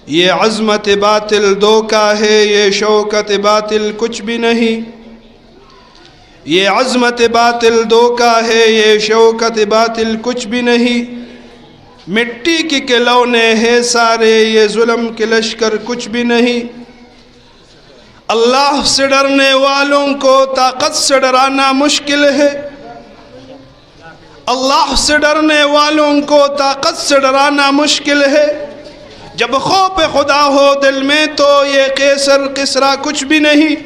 ये अज़मत बातिल धोखा है, ये शौकत बातिल कुछ भी नहीं। ये अज़मत बातिल धोखा है, ये शौकत बातिल कुछ भी नहीं। मिट्टी के खिलौने हैं सारे, ये जुल्म के लश्कर कुछ भी नहीं। अल्लाह से डरने वालों को ताकत से डराना मुश्किल है। अल्लाह से डरने वालों को ताकत से डराना मुश्किल है। जब खौफ खुदा हो दिल में तो ये कैसर किसरा कुछ भी नहीं।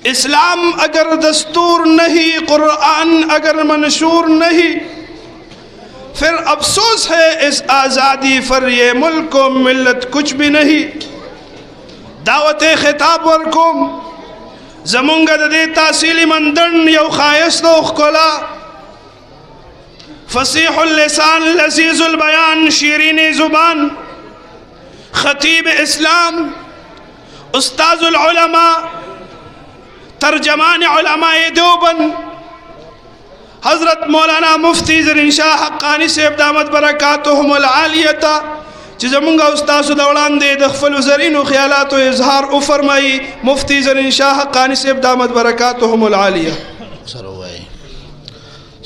इस्लाम अगर दस्तूर नहीं, कुरान अगर मंशूर नहीं, फिर अफसोस है इस आज़ादी पर, ये मुल्क व मिल्लत कुछ भी नहीं। दावत खिताब वरकुम ज़मुंगा दे तासीली मंदन यौ खायस्तो खुला फसीहुल लिसान लजीजुल बयान शीरीन ज़ुबान खतीब इस्लाम उस्ताजुल उलमा तर्जमान उलमाए देवबंद हज़रत मौलाना मुफ्ती ज़रीन शाह हक़ानी से दामत बरकातुहुमुल आलियता ज़मुंगा उस्ताद दौड़ान दे दखफल ज़रीन ख्यालात व इजहार उफरमाई मुफ्ती ज़रीन शाह हक़ानी से दामत बरकातुहुमुल आलिया।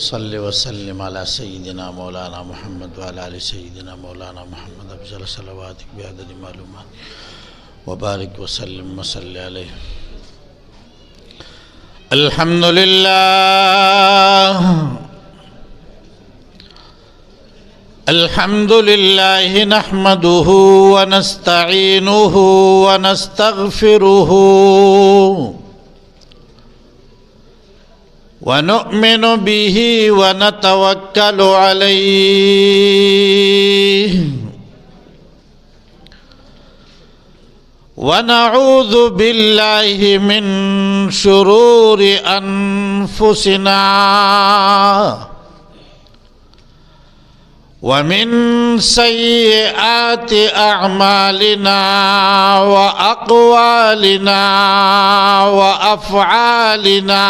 सल्लि व सल्लिम अला सय्यिदिना मौलाना मुहम्मद व अला आलि सय्यिदिना मौलाना मुहम्मद अफ़ज़ल सलवातिक बिअददि मालूमात व बारिक व सल्लिम व सल्लि अलैहि। अल्हम्दुलिल्लाह नहमदुहु व नस्तईनुहु व नस्तगफिरुहु व नु'मिनु बिही व नतवक्कलु अलैहि व नऊज़ु बिल्लाहि मिन शुरूरि अनफुसिना व मिन सय्यिआति अअमालिना व अक़वालिना व अफ़आलिना।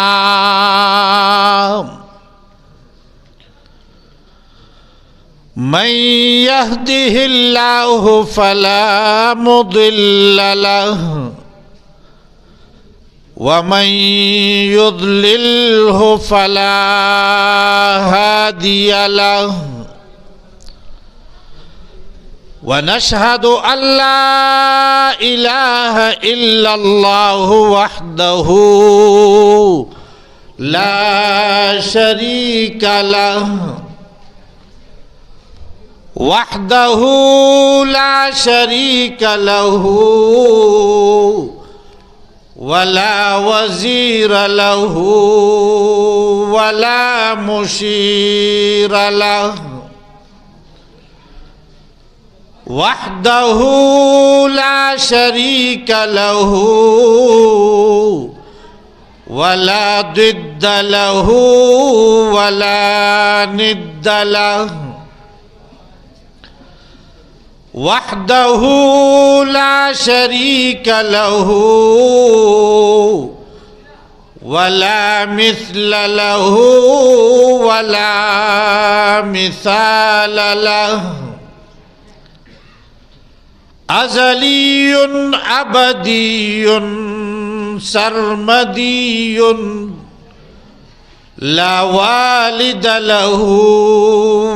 मन यहदिहिल्लाहु फला मुदिल्ल लहु व मन युद्लिल्हु फला हादिय लहु व नशहदु अल्ला इलाहा इल्लल्लाहु वहदहु ला शरीका लहु वहदहु ला शरीका लहु वला वज़ीर लहु वला मुशीर लहु वहदहु ला शरीका लहु वला दिद्द लहु वला निद्द लहु वहदहु ला शरीका लहु वला मिस्ल लहु वला मिसाल लहु अज़लियुन अबदियुन सरमदियुन ला वालिद लहु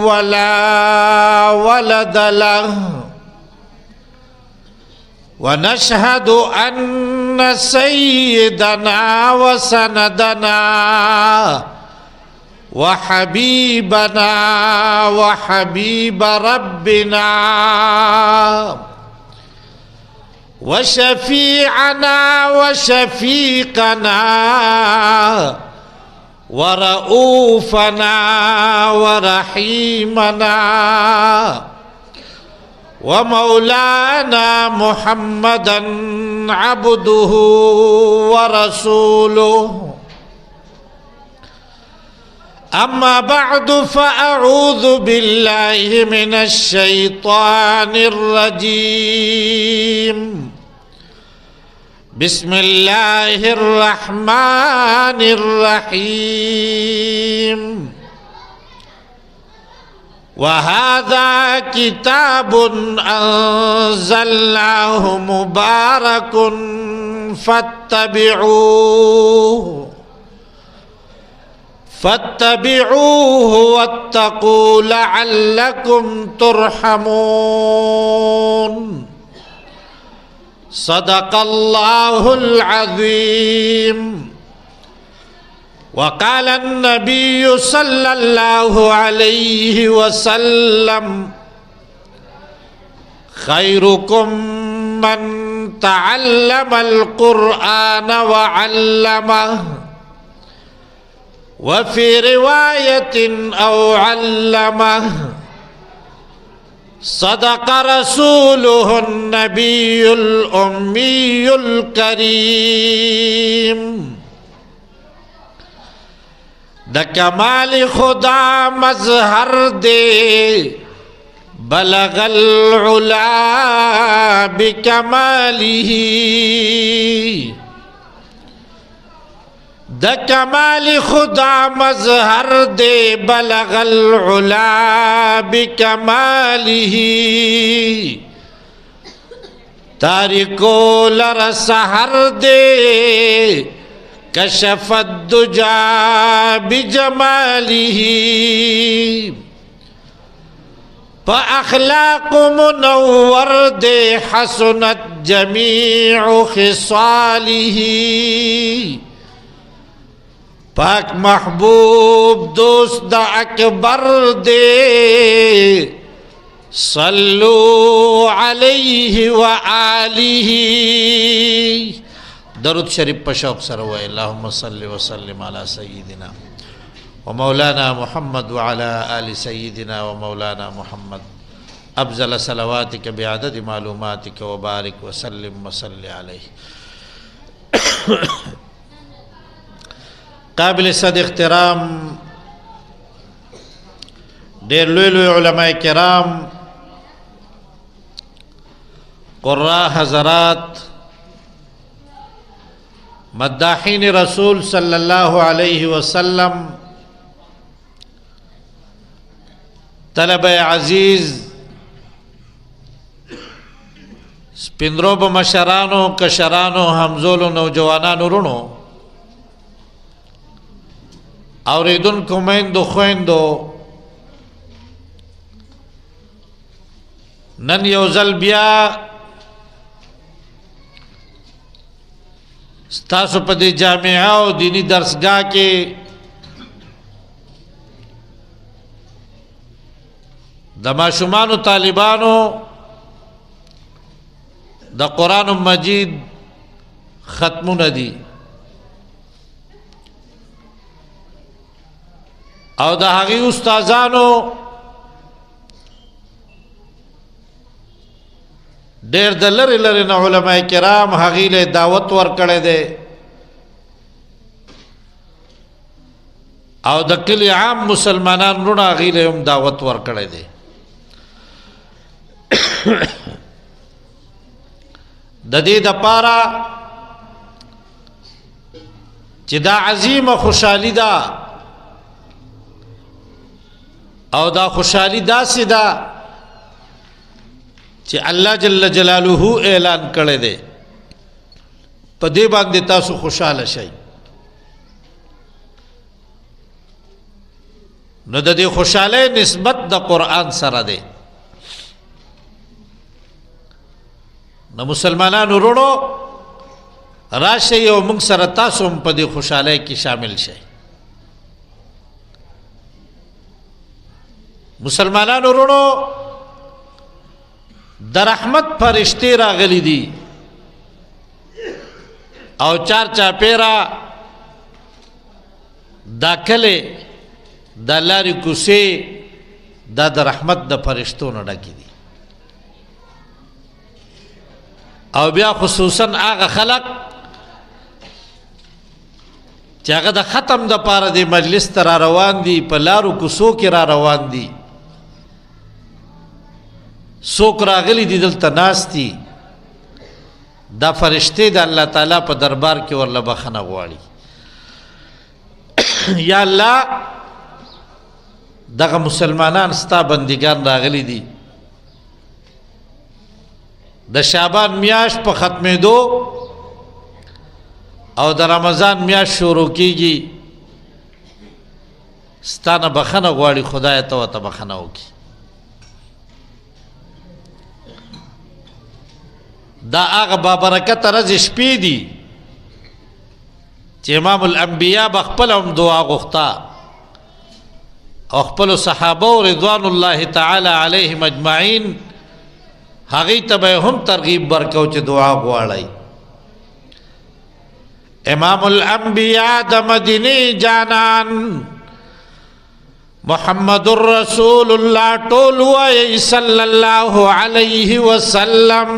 वला वलद लहु व नशहदु अन्न सय्यदना व सनदना व हबीबना व हबीब रब्बिना व शफीअना व शफीक़ना व रऊफ़ना व रहीमना व मौलाना मुहम्मदन अब्दुहु व रसूलुहु। अम्मा बअदु फ़अऊज़ु बिल्लाहि मिनश शैतानिर रजीम। बिस्मिल्लाहिर रहमानिर रहीम। وهذا كتاب أنزلناه مبارك فاتبعوه واتقوا لعلكم ترحمون صدق الله العظيم. وقال النبي صلى الله عليه وسلم خيركم من تعلم القرآن وعلمه وفي رواية أو علمه صدق رسوله النبي الأمي الكريم. د کمال خدا مظہر دے بلغ العلا بکماله د کمال خدا مظہر دے بلغ العلا بکماله تارکو لر سحر دے کشف الدجا بجماله پا اخلاق منور دے حسنت جمیع خصاله پاک محبوب دوست دا اکبر دے صلو علیہ وآلہ. درود شریف په شوق سره وای اللهم صل وسلم على سيدنا ومولانا محمد وعلى آل سيدنا ومولانا محمد افضل صلواتك بعدد معلوماتك وبارك وسلم وصل عليه. قابل صد احترام ډېر لوی علماء کرام قراء حضرات مداحین رسول صلی اللہ علیہ وسلم طلبہ عزیز سپندرو بمشرانو کشرانو حمزولو نوجوانانو رونو اوریدن کو میندو خویندو نن یوزل بیا ستاسو په دې جامعه او دینی درسگاہ کې د ماشومانو طالبانو د قرآن مجید ختمونه دي او د هغې استادانو ډېر د لرې لرې نه علماء کرام هغې له دعوت ورکړی دی او د کلي عام مسلمانان وروڼه هغې له هم دعوت ورکړی دی. د دې دپاره چې دا عظیمه خوشحالي ده او دا خوشحالي داسې ده چې الله جل جلاله اعلان کړی دی په دې باندې تاسو خوشاله شئ. نو د دې خوشحالۍ نسبت د قرآن سره دی. نو مسلمانانو وروڼو راشئ او موږ سره تاسو هم په دې خوشحالۍ کې شامل شئ. مسلمانانو وروڼو د رحمت فرشتې راغلي دي او چار چاپیره دا کلی دا لارې کوڅې دا د رحمت د فرشتو نه ډکې دي او بیا خصوصا هغه خلق چې هغه د ختم د پاره د مجلس ته را روان دي په لارو کوڅو کې را روان دي څوک راغلي دي دلته ناست دي دا فرشتې د الله تعالی په دربار کې ورله بخښنه غواړي. یا الله دغه مسلمانان ستا بندگان راغلي دي د شعبان میاشت په ختمېدو او د رمضان میاشت شروع کیږي ستانه بخنه غواړي خدای ته ورته بخنه وکړي دا هغه بابرکت ورځې شپې دي چې امام الانبیا به خپله هم دعا غوښته او خپلو صحابه رضوان الله تعالی علیهم اجمعین هغوی ته به هم ترغیب ورکو چې دعا غواړئ امام الانبیا د مدینې جانان محمد رسول الله ټول وایي صلی الله علیه وسلم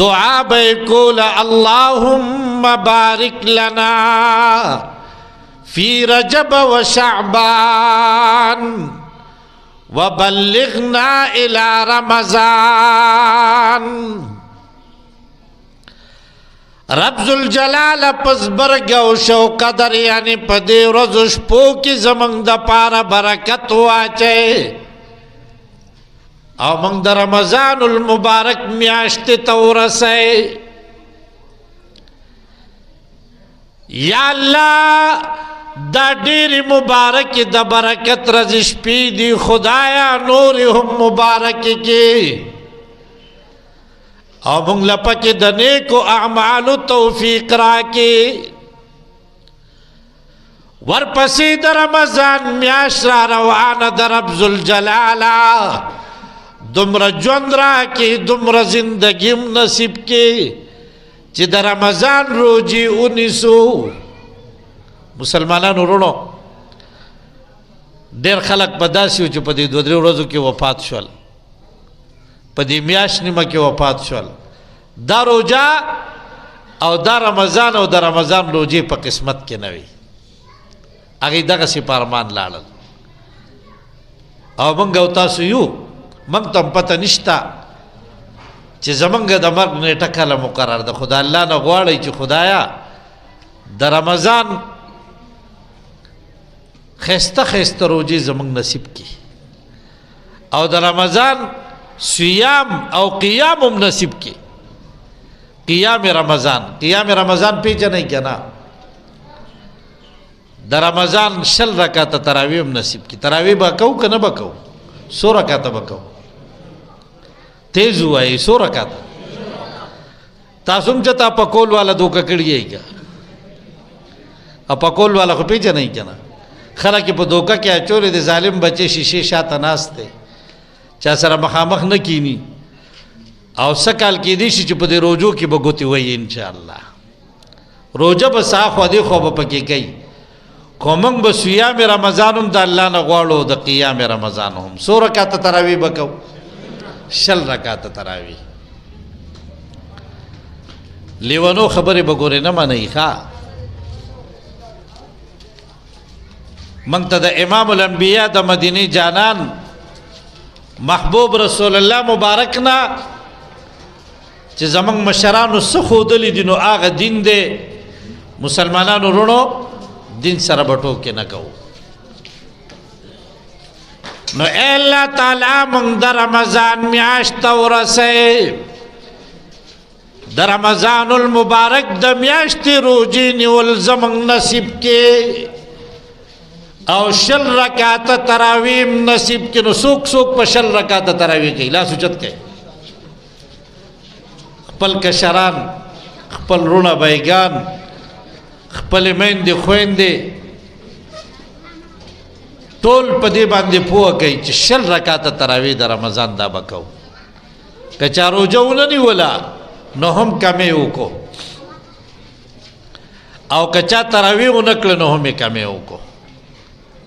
دعا به کول اللهم بارک لنا فی رجب و شعبان وبلغنا الى رمضان رب ذوالجلال پس برگ او شو قدر یعنی په دې ورځو شپو کې زمونږ د پاره برکت واچي او موږ د رمضان المبارک میاشت ته ورسئ یا الله دا ډېرې مبارک د برکت ورځې شپې دي خدایا نور هم مبارک کې او موږ له پکې د نیکو اعمالو توفیق راکړي ورپسې د رمضان میاشت را روانه د رب ذوالجلاله دومره ژوند راکړي دومره زندګي نصیب کړي چې د رمضان روزي ونیسو مسلمانانو ورونو ډېر خلک په داسې وو چې په دې دوه درې ورځو کې وفات شول په دې میاشت نیمه کې وفات شول دا روزه او دا رمضان او د رمضان روزې په قسمت کې نه وي هغوی دغسې په ارمان لاړل او موږ او تاسو یو موږ ته هم پته نشته چې زمونږ د مرګ نیټه کله مقرر ده خو د الله نه غواړئ چې خدایا د رمضان ښایسته ښایسته روزې زمونږ نصیب کړي او د رمضان صیام او قیام هم نصیب کړي قیام رمضان پیژنئ که نه د رمضان 20 رکعته تراویح هم نصیب کړي تراویح به کوو که نه به کوو 100 رکعته به کوو تیز وایي 100 رکعته تاسو هم چې تا پکول والا دوکه کړي یې که پکول والا خو پیژنئ که نه خلک یې په دوکه کې اچولې د ظالم بچې شیشې شاته ناست دی چا سره مخامخ نه کینی او څه کال کېدی شي چې په دې روزو کې به ګوتې وایي انشاءالله روزه به ساخوا دی خو به پکې کوي خو موږ به صیام رمضان هم د الله نه غواړو د قیام رمضان هم 100 رکعته تراویح به کوو 20 رکعته تراویح لیونو خبرې به ګورې نه منئ ښه موږ ته د امام الانبیا د مدینې جانان محبوب رسول الله مبارک نه چې زمونږ مشرانو څه ښودلي دي نو هغه دین دی مسلمانانو وروڼو دین سره به ټوکې نه کوو نو اے الله تعالی موږ د رمضان میاشت ته ورسئ د رمضان المبارک د میاشتې روزې نیول زمونږ نصیب کې او 20 رکعته تراویح نصیب کې نو څوک په 20 رکعته تراویح کوي لاس اوچت کوي خپل کشران خپل رونه بایګان خپل میندې خویندې ټول په دې باندې پوه کوي چې 20 رکعته تراویح د رمضان دا به کوو که چا روژه ونه نیوله نو هم کمې وکړو او که چا تراویح ونه کړه نو هم یې کمې وکړو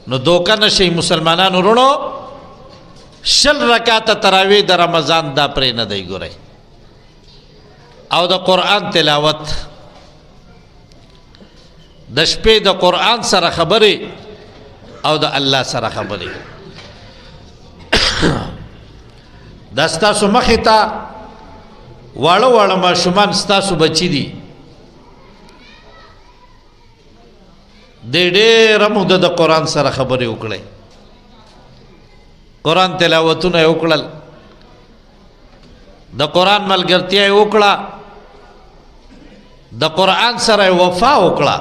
نو دوکه نشئ مسلمانانو وروڼو 20 رکعته تراویح د رمضان دا پرې نه دی ګورئ او د قرآن تلاوت د شپې د قرآن سره خبرې او د الله سره خبرې دا ستاسو مخې ته واړه واړه ماشومان ستاسو بچي دي ډېره موده د قرآن سره خبرې وکړې، قرآن تلاوتونه یې وکړل، د قرآن ملګرتیا یې وکړه، د قرآن سره وفا وکړه.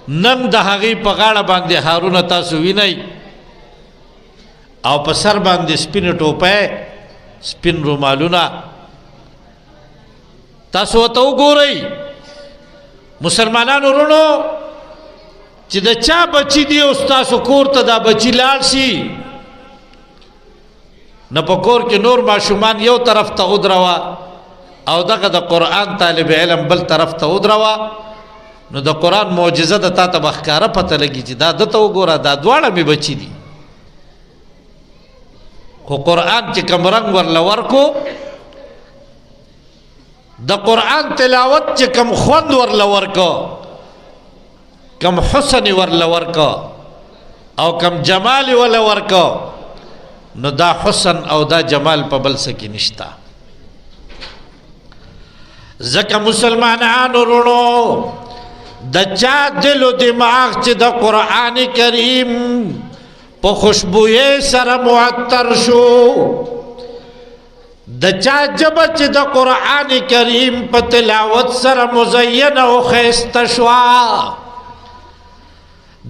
نن د هغې په غاړه باندې هارونه تاسو وینئ او په سر باندې سپینې ټوپۍ، سپین رومالونه. تاسو ورته وګورئ مسلمانانو ورونو چې د چا بچی دی او ستاسو کور ته دا بچی لاړ شي، نه په کور کې نور ماشومان یو طرف ته ودروه او دغه د قرآن طالب علم بل طرف ته ودروه، نو د قرآن معجزه د تا ته به ښکاره پته لګي چې دا دته وګوره دا دواړه مې بچي دي. خو قرآن چې کوم رنګ ورله ورکو، د قرآن تلاوت چې کوم خوند ورله ورکو، کم حسن ورله ورکو او کم جمال ورله ورکو، نو دا حسن او دا جمال په بل څه کې نشته. ځکه مسلمانانو ورونو د چا دل و دماغ چې د قرآن کریم په خوشبویۍ سره معطر شو، د چا ژبه چې د قرآن کریم په تلاوت سره مزینه او ښایسته شوه،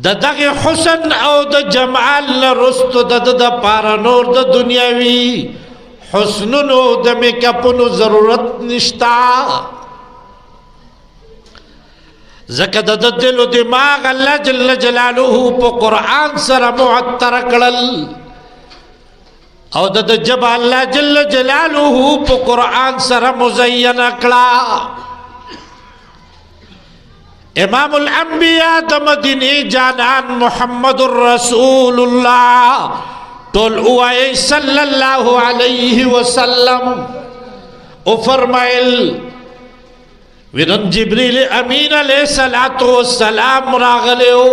د دغه حسن او د جمال نه رستو د ده دپاره نور د دنیاوي حسنونو د میکاپونو ضرورت نشته. ځکه د ده دل و دماغ الله جل جلاله په قرآن سره معطر کړل او د ده ژبه الله جل جلاله په قرآن سره مزینه کړه. امام الانبیاء د مدینې جانان محمد رسول الله ټول وایي صلی الله علیه وسلم او فرمایل ورن جبریل امین علیہ السلام راغلیو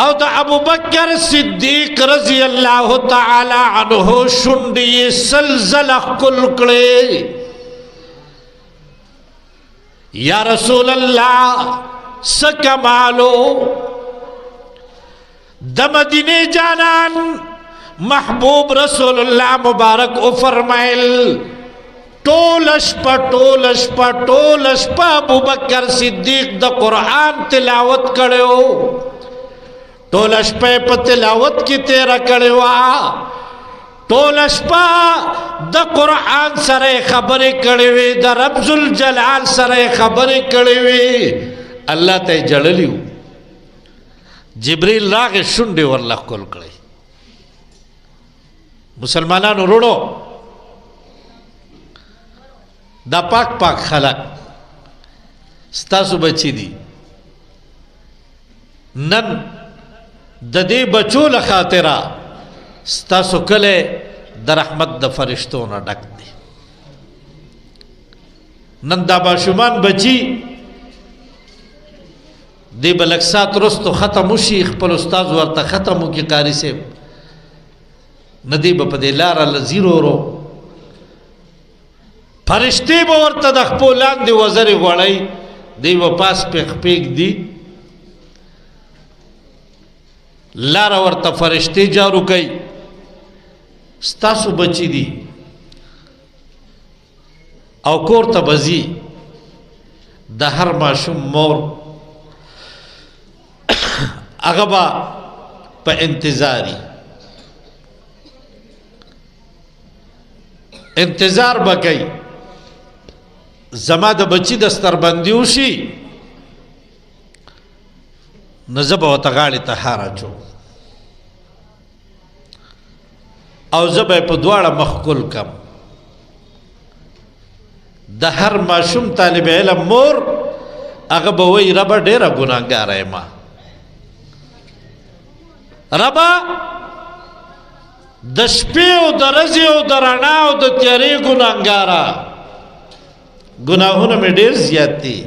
او د ابو بکر صدیق رضی اللہ تعالی عنہ شنڈی سلزلہ کل کڑے یا رسول اللہ سکمالو د مدینے جانان محبوب رسول اللہ مبارک او فرمائل ټولش په ابو بکر صدیق د قرآن تلاوت کړو، ټولش په تلاوت کې تیرا کړو، ټولش په د قرآن سره خبرې کړې، د رب ذوالجلال سره خبرې کړې. الله ته جړلیو جبريل راغې شونډې ورله کول کړې. مسلمانانو وروڼو دا پاک پاک خلق ستاسو بچی دي، نن د دې بچو له خاطره ستاسو کله د رحمت د فرشتو نه ډک دي. نن دا ماشومان بچی دی بلکسات رستو ختم وشي، خپل استاد ورته ختم وکړي قاري صاحب، ندی به په دې لاره لزیرو ورو فرشتې به ورته د خپو لاندې وزرې غوړی، دی به پاس پېښ پېږ دي، لاره ورته فرشتې جارو کوي. ستاسو بچی دي او کور ته به ځي، د هر ماشوم مور هغه به په انتظاري انتظار به کوي زما د بچی دستربندي وشي، نو زه به ورته غاړې ته هار اچوم او زه به یې په دواړه مخ ګل کم. د هر ماشوم طالب علم مور هغه به وایي ربه ډېره ګناهګاره یم، ربه د شپې او د ورځې او د رڼا او د تیارې ګناهګاره، گناہوں میں ډیر زیات دي.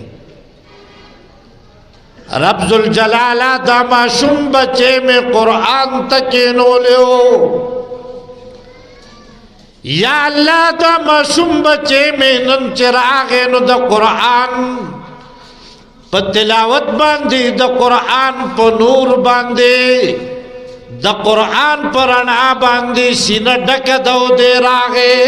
رب ذوالجلالہ دا معصوم بچے میں قرآن تکینو لیو، یا اللہ دا معصوم بچے میں نن چراغ نو دا قرآن په تلاوت باندې د قرآن په نور باندې د قرآن پر رڼا باندې سینه ډکه د دې راغې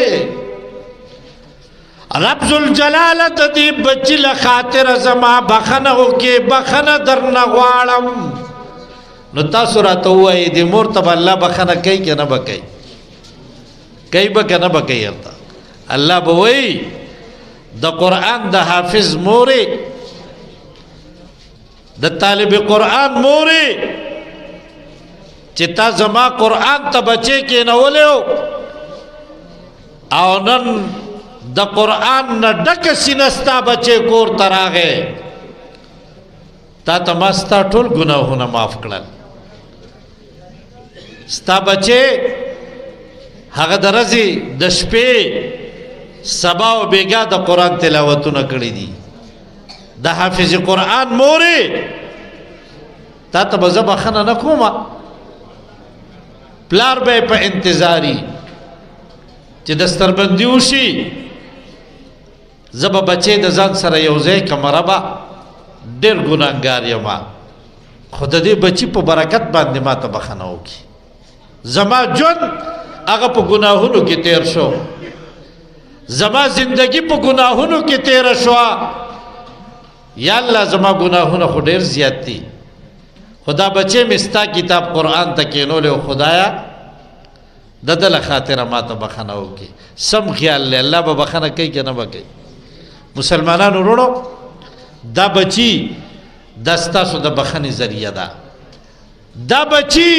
رب ذوالجلال د دې بچی له خاطر زما بخنه وکې بخنه درنه غواړم نو تاسو راته ووایئ د مور ته به الله بخنه کوي که نه به کوي کوي به که نه به کوي الله به وایي د قرآن د حافظ مورې د طالب قرآن مورې چې تا زما قرآن ته بچې کېنولی او نن د قرآن نه ډکه سینه ستا بچې کور ته راغی تا ته ما ستا ټول ګناهونه معاف کړل ستا بچې هغه د ورځې د شپې سبا او بیګا د قرآن تلاوتونه کړي دي د حافظ قرآن مورې تا ته به زه بخښنه نه کومه پلار به په انتظاري چې دستربندي وشي زه به بچې د ځان سره یو ځای کړم ربه ډېر ګناهګار یم خو د دې بچي په برکت باندې ما ته بخښنه وکړي زما ژوند هغه په ګناهونو کې تیر شو زما زندگی په ګناهونو کې تیر شو یا الله زما ګناهونه خو ډېر زیات دي خدا بچې مې ستا کتاب قرآن ته کېنولی او خدایا د ده له خاطره ما ته بخښنه وکړي سم خیال دی الله به بخښنه کوي که نه به کوي مسلمانانو وروڼو دا بچی دا ستاسو د بخښنې ذریعه ده دا بچی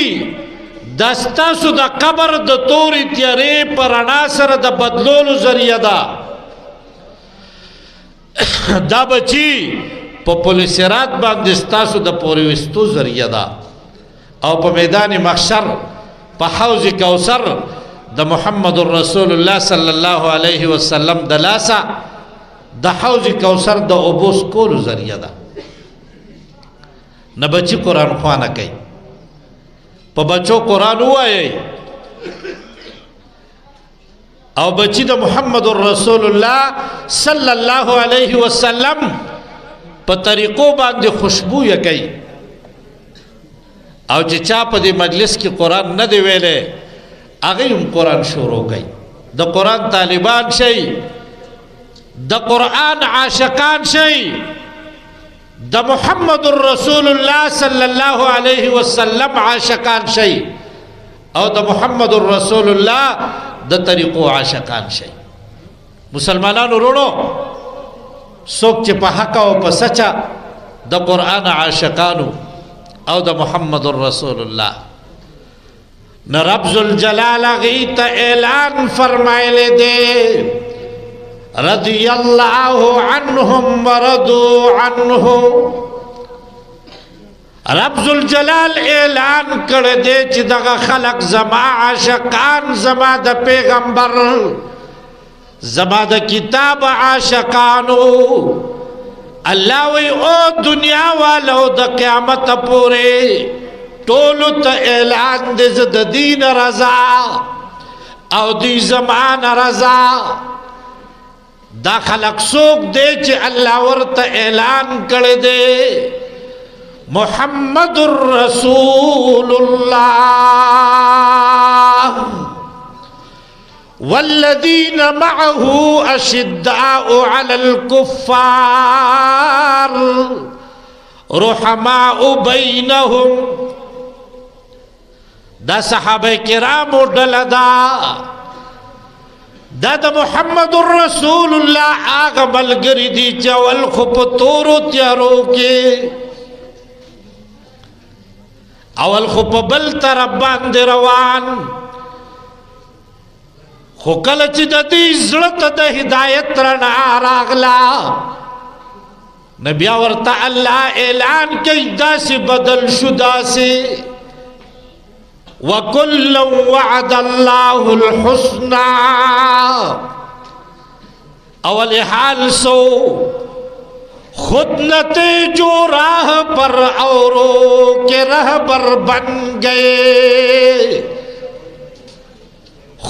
دا ستاسو د قبر د تورې تیارې په رڼا سره د بدلولو ذریعه ده دا بچی په پل صراط باندې ستاسو د پورې وستو ذریعه ده او په میدان محشر په حوض کوثر د محمد رسول الله صلی الله علیه وسلم د لاسه د حوض کوثر د اوبو څکولو ذریعه ده نه بچی قرآن خوانه کوي په بچو قرآن ووایئ او بچی د محمد رسول الله صلی الله علیه وسلم په طریقو باندې خوشبویه کوي او چې چا په دې مجلس کې قرآن نه دی ویلی هغوی هم قرآن شروع کوي د قرآن طالبان شئ د قرآن عاشقان شئ د محمد رسول الله صلی الله علیه وسلم عاشقان شئ او د محمد رسول الله د طریقو عاشقان شئ مسلمانانو وروڼو څوک چې په حق او په سچا د قرآن عاشقانو او د محمد رسول الله نه رب ذوالجلال هغوی ته اعلان فرمایلی دی رضی الله عنهم ورضوا عنه رب ذوالجلال اعلان کړی دی چې دغه خلق زما عاشقان زما د پیغمبر زما د کتاب عاشقانو الله وی او دنیا والو د قیامت پورې ټولو ته اعلان دی زه د دین رضا او دی زمان رضا دا خلق څوک دی چې الله ورته اعلان کړی دی محمد رسول الله والذين معه أشداء على الكفار رحماء بينهم دا صحابه کرامو ډله ده دا د محمد رسول الله هغه ملګري دي چې اول خو په تورو تیارو کې اول خو په بل طرف باندې روان خو کله چې د دې زړه ته د هدایت رڼا راغله نو بیا ورته الله اعلان کوي داسې بدل شو داسې وَكُلًّا وَعَدَ اللَّهُ الْحُسْنَى اول حال سو خود نتے جو راہ پر اوروں کے رہبر بن گئے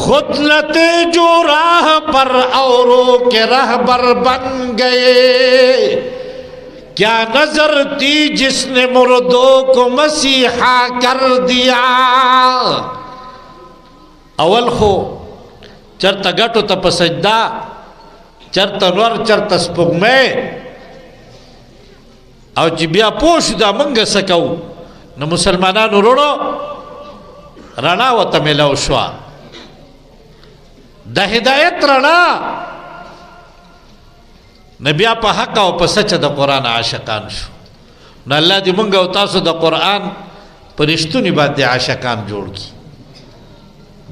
خود نتے جو راہ پر اوروں کے رہبر بن گئے क्या नजर थी जिसने मुर्दों को मसीहा कर दिया। اول خو چرته ګټو ته په سجدا، چرته نور، چرته سپوږمۍ، او چې بیا پوه شو دا موږ څه کوو، نو مسلمانانو وروڼو رڼا ورته میلاو شوه، د هدایت رڼا. نو بیا په حق او په سچ د قرآن عاشقان شو. نو الله دې موږ او تاسو د قرآن په رښتوني باندې عاشقان جوړ کړي.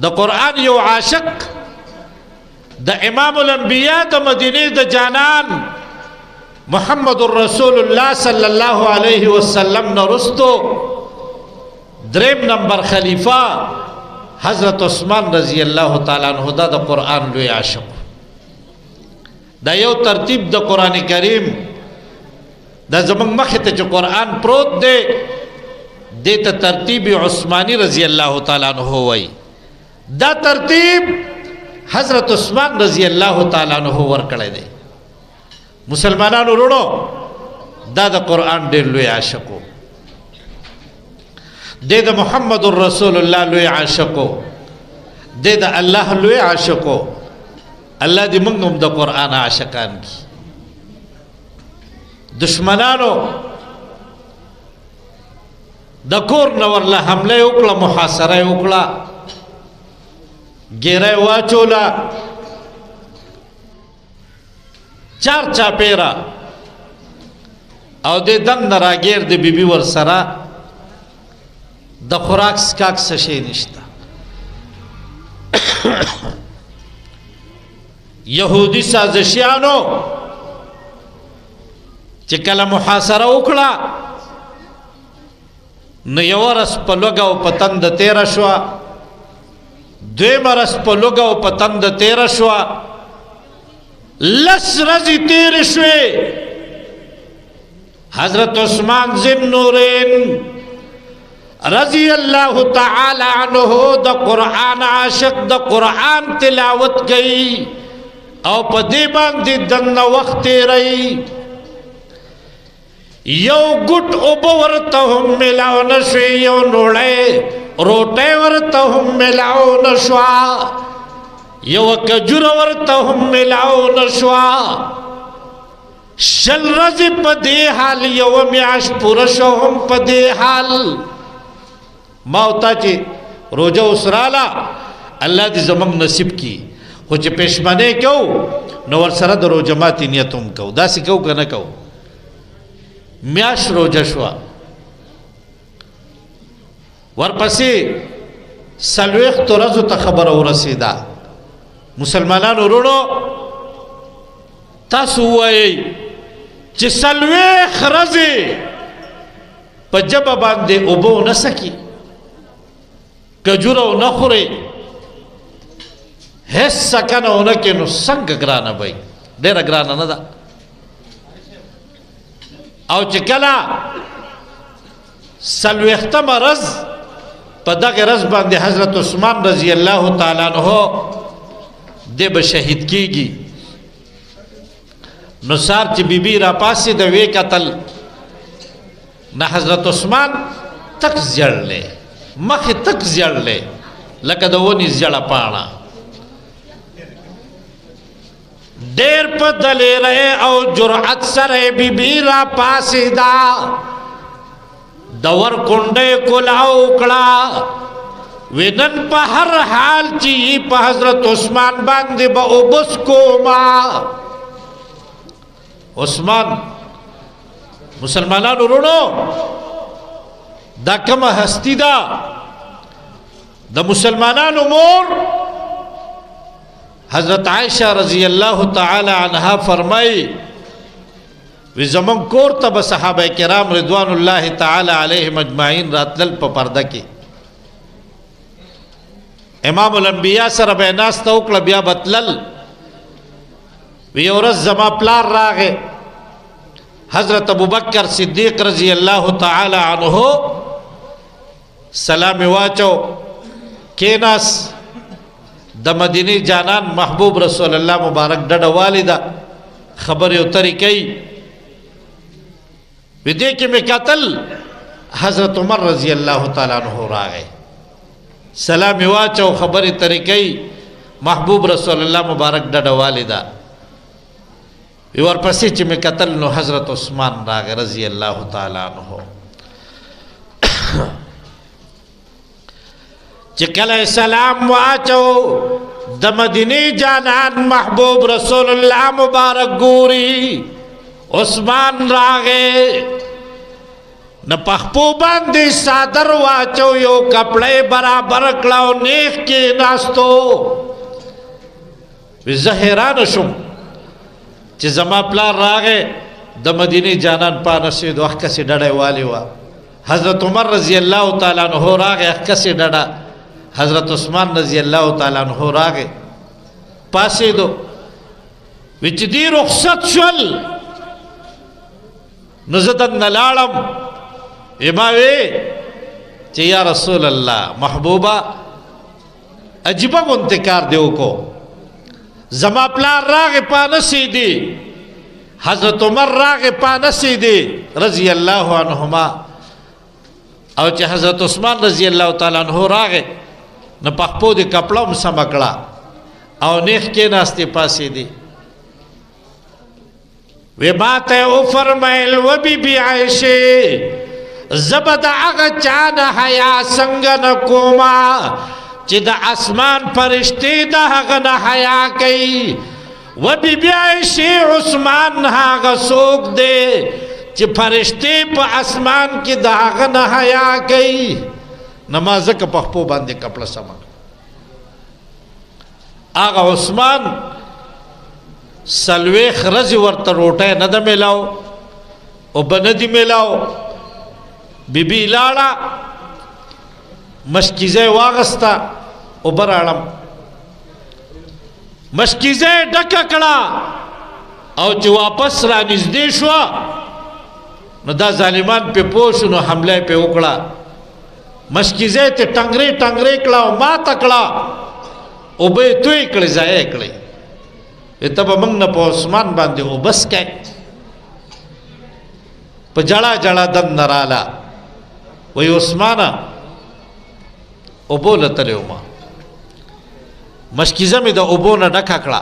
د قرآن یو عاشق د امام الانبیاء د مدینه د جانان محمد رسول الله صلی الله علیه وسلم نرستو دریم نمبر خلیفہ حضرت عثمان رضی الله تعالی عنہ د قرآن لوی عاشق. دا یو ترتیب د قرآن کریم دا زمونږ مخې ته چې قرآن پروت دی دې ته ترتیب عثمانی رضی الله تعالی عنہ وایي. دا ترتیب حضرت عثمان رضی الله تعالی عنہ ورکړی دی. مسلمانانو وروڼو دا د قرآن ډېر لوی عاشق و، دی د محمد رسول الله لوی عاشق و، دی د الله لوی عاشق و. الله دې موږ هم د قرآن عاشقان کړي. دشمنانو د کور نه ورله حمله وکړه، محاصره یې وکړه، ګیره یې واچوله، چار چاپیره، او دې دننه راګیر د بیبي ورسره د خوراک څښاک څه شی نشته. یهودي سازشیانو چې کله محاصره وکړه نو یو ورځ په لوږه او په تنده تېره شوه، دویمه ورځ په لوږه او په تنده تېره شوه، 10 ورځې تېرې شوې. حضرت عثمان ذی النورین رضی الله تعالی عنہ د قرآن عاشق د قرآن تلاوت گئی او په دې باندې دنه وخت تېری. یو ګټ اوبه ورته هم میلاو نه شوې، یو نوړی روټۍ ورته هم میلاو نه شوه، یو کجوره ورته هم میلاو نه شوه. 20 ورځې په دې حال، یو میاشت پوره شو هم په دې حال. ما او تا چې روژه اوس راله الله دې زموږ نصیب کړي، خو چې پښیمانۍ کوو نو ورسره د روژه ماتې نیت هم کوو. داسې کوو که نه کوو؟ میاشت روژه شوه، ورپسې 40 ورځو ته خبره ورسېده. مسلمانانو وروڼو تاسو ووایئ چې 40 ورځې په ژبه باندې اوبه ونه څښي، کجوره ونه خورئ، هیڅ څکنه ونه کړئ، نو څنګه ګرانه به وي؟ ډېره ګرانه نه ده. او چې کله 40مه ورځ په دغه ورځ باندې حضرت عثمان رضی الله تعالی عنہ دی به شهید کیږي، نو سار چې بیبي را پاسې د وی قتل نه حضرت عثمان تک زیړلې، مخې تک زیړلې لکه د ونې زیړه پاڼه. ډېر په دلیرۍ او جرأت سره بیبي را پاسېدا، د ور کونډۍ کلاو کړه، وی نن په هر حال چې په حضرت عثمان باندې به اوبس کوما. عثمان مسلمانانو وروڼو دا کومه هستی ده؟ د مسلمانانو مور حضرت عائشہ رضی اللہ تعالی عنہا فرمائی وی زمون کور ته به صحابه کرام رضوان الله تعالی علیهم اجمعین راتلل په پرده کې. امام الانبیاء سره به ناسته وکړه، بیا بتلل. وی ورځ زما پلار راغی حضرت ابوبکر صدیق رضی الله تعالی عنہ، سلام واچو، کیناس، د مدینی جانان محبوب رسول الله مبارک ډډه والده خبرې اترې کوي. ودې کې مې قتل حضرت عمر رضی الله تعالی عنہ راغی سلام واچو خبرې طریقې محبوب رسول الله مبارک ډډه والدا ورپسې چې مې قتل نو حضرت عثمان راغی رضی الله تعالی عنہ چې کله سلام واچو د مدینه جانان محبوب رسول الله مبارک ګوري عثمان راغی न पखपो बांधे सादर वाचो यो कपड़े बराबर कलाओ नेक के नास्तो जहरान शुम चे जमा प्ला रागे द मदीने जानन पानसे दो अखसे डड़े वाली वा हजरत उमर रजी अल्लाह ताला अन्हु रागे अखसे डड़ा हजरत उस्मान रजी अल्लाह ताला अन्हु रागे पासे दो विच दी रुखसत शुल नजदन नलालम इमावे चे या रसूल अल्लाह महबूबा अजीबा मुंतकार देव को जमा प्ला राग पानसी दी हजरत उमर राग पानसी दी रजी अल्लाह अन्हुमा और चे हजरत उस्मान रजी अल्लाह ताला अन्हु राग न पखपो दे कपड़ा समकड़ा और नेख के नास्ते पासी दी वे बात है ओ फरमाइल वो भी आयशे जबद आग चान हया संगन कोमा चिद आसमान फरिश्ते दहगन हया कई वो भी आयशे उस्मान हाग सोक दे चि फरिश्ते प आसमान की दहगन हया कई नमाज का पखपो बांधे कपड़ा समा आगा उस्मान सलवे खरज वर्त रोटे नद मिलाओ और बनदी मिलाओ बीबी लाड़ा मशकीज़े वागस्ता उबराड़म मशकीज़े डककड़ा और जो वापस रा निजदेश हुआ न दा जालिमान पे पोश न हमले पे उकड़ा मशकीज़े ते टंगरे टंगरे कड़ा मा तकड़ा उबे तो इकड़े जाए इकड़े तब मंग न पोस्मान बांधे हो बस क्या जड़ा जड़ा दन नराला वही उस्माना उबो लतले उमा मशकीज़ा में द उबो न डका कड़ा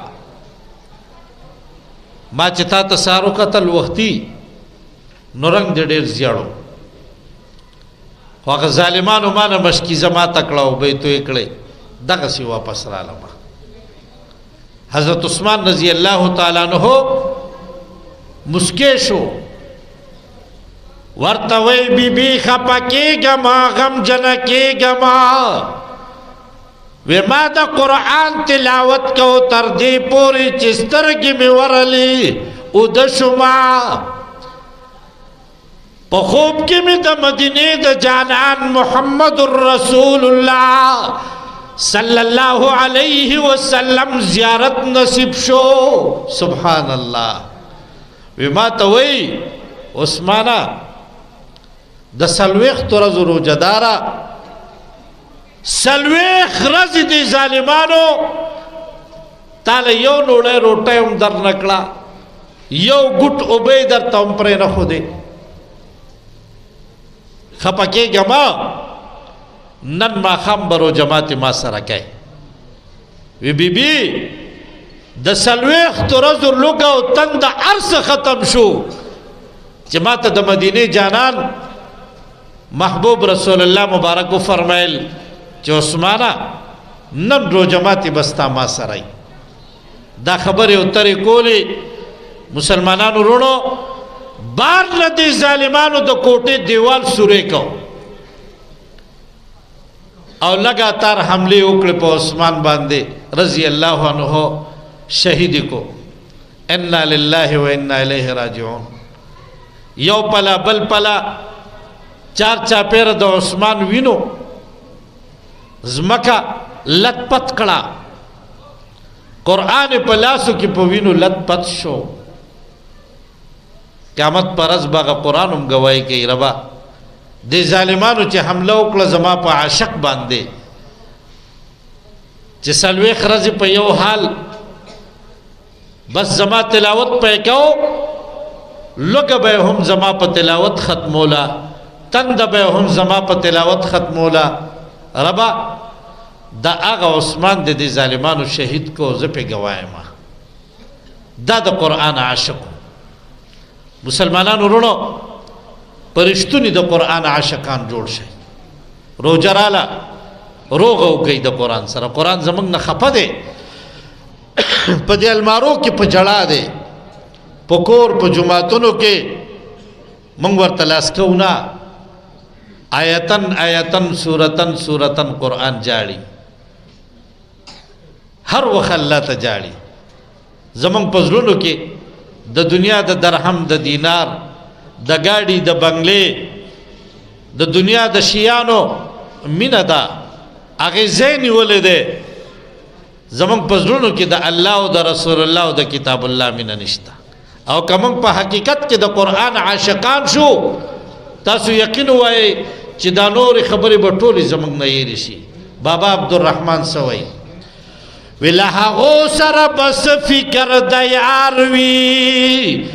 मा चिता तसारो कतल वक्ती नुरंग जडेर जियाड़ो वाक़ ज़ालिमान उमाना मशकीज़ा मा तकड़ा उबे तो इकड़े दगसी वापस रालमा हजरत उस्मान रजी अल्लाह ताला अन्हु मुस्केशो वर्तवई बीबी खपके गमा गम जनके गमा वे मादा कुरान तिलावत को तरदी पूरी चिस्तर की मिवरली उदशुमा पखूब की में द मदीने द जानान मुहम्मदुर रसूलुल्लाह सल्लल्लाहु अलैहि वसल्लम ज़ियारत नसीब शो सुभान अल्लाह विमा तवई उस्माना द सलवेख तुरज़ रोजदारा सलवेख रज़ दी ज़ालिमानो ताले यो नोड़े रोटे दर नकड़ा यो गुट उबे दर तंपरे न खुदे खपके गमा नन माखम बरो जमात मा सरा कह वे बीबी द सलवेख तुरज़ लुगा तंग द अर्स ख़त्म शो जमात द मदीने जानान महबूब रसूलुल्लाह मुबारक फरमाइल जो उस्माना नन रो जमात बस्ता मा सराई दा खबर उतरे कोले मुसलमानानु रोड़ो बार नदी जालिमानु द कोटे दीवाल सुरे को और लगातार हमले उकड़े पर उस्मान बांधे रजी अल्लाह अन्हु शहीद को इन्ना लिल्लाहि व इन्ना इलैहि राजिऊन यो पला बल पला चार चापेर द उस्मान विनो जमका लतपत कड़ा कुरान पलासु की पविनो लतपत शो क़यामत परस बागा कुरान गवाही के रबा दे जालिमानु चे हमला उकला जमा पा आशक बांधे चे सलवे खरज पे यो हाल बस जमा तिलावत पे कहो لوګه به هم زما په تلاوت ختمولا تند به هم زما په تلاوت ختمولا ربا دا هغه عثمان د دې ظالمانو شهید کو زه په گوایم دا د قرآن عاشق مسلمانانو ورونو پرشتونی د قرآن عاشقان جوړ شي روزه رااله روغ او کوي د قرآن سره قرآن زمنګ نه خپه دی په دې المارو کې په جړا دی په کور په جمعاتونو کې مونږ ورته لاس کوونه آیتن آیتن سورتن سورتن قرآن جاړي هر وخت الله ته جاړي زمونږ په زړونو کې د دنیا د درهم د دینار د ګاډي د بنگلې د دنیا د شیانو مینه ده هغه زین ولې ده زمونږ په زړونو کې د الله او د رسول الله او د کتاب الله مینه نشته او کوم په حقیقت کې د قرآن عاشقان شو تاسو یقین وای چې دا نور خبرې به ټولې زمونږ نه یېرې شي بابا عبدالرحمن سوی ویلا هغو سره بس فکر د یار وي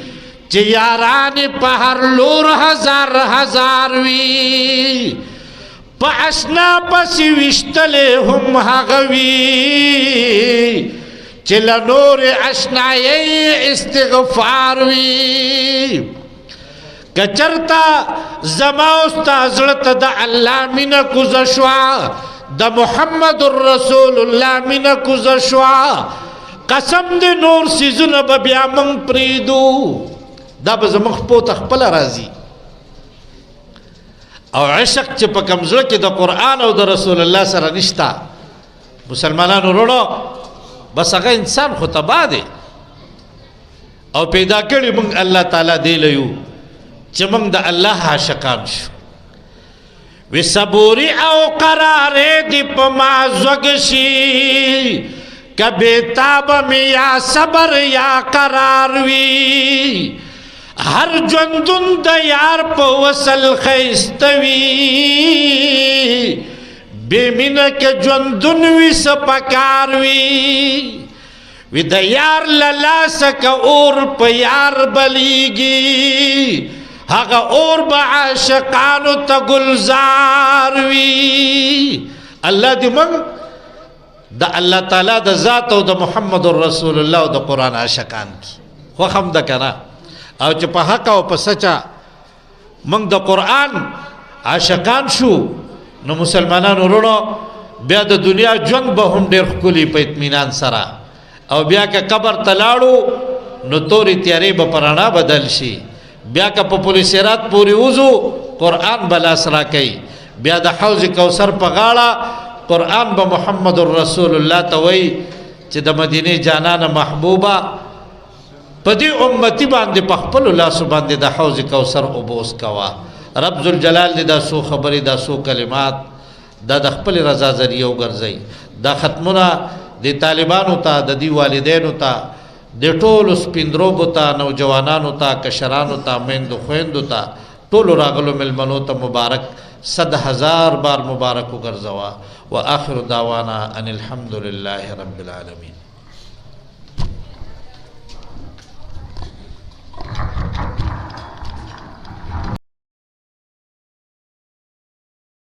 چې یاران په هر لور هزار هزار وي په اشنا پسې ویشتلې هم هغه وي چې له نورې اشنایۍ استغفار وي که چرته زما او ستا زړه ته د الله مینه کوزه شوه د محمد رسول الله مینه کوزه شوه قسم دې نور څیزونه به بیا موږ پرېږدو دا به زموږ خپو ته خپله راځي او عشق چې په کوم زړه کې د قرآن او د رسول الله سره نشته مسلمانانو وروڼو بس هغه انسان خو تباه دی او پیدا کړي موږ الله تعالی دی لیو چې موږ د الله عاشقان شو وی صبوري او قرارې دی په ما زوګ شي کبه تاب می یا صبر یا قرار وی هر ژوندون د یار په وصل خیستوي بې مینه کې ژوندون وي څه پکار وي وی د یار له لاسه که اور په یار بلیږي هغه اور به عاشقانو ته ګلزار وي الله دې موږ د الله تعالی د ذات او د محمد رسول الله او د قرآن عاشقان کی خوښ هم ده که نه او چې په حق او په سچا موږ د قرآن عاشقان شو نو مسلمانانو وروڼو بیا د دنیا ژوند به هم ډېر ښکلي په اطمینان سره او بیا که قبر ته لاړو نو تورې تیارې به په رڼا بدل شي بیا که په پل صراط پورې وځو قرآن به لاس راکوي بیا د حوض کوثر په غاړه قرآن به محمد رسول الله ته وایي چې د مدینې جانانه محبوبه په دې امتی باندې په خپلو لاسو باندې د حوض کوثر اوبوس کوه رب ذوالجلال دې دا څو خبرې دا څو کلمات دا د خپل رضا ذریعه وګرځوي دا ختمونه د طالبانو ته د دې والدینو ته د ټولو سپینروبو ته نوجوانانو ته کشرانو ته میندو خویندو ته ټولو راغلو مېلمنو ته مبارک 100,000 بار مبارک وګرځوه واخر دعوانا ان الحمد لله رب العالمین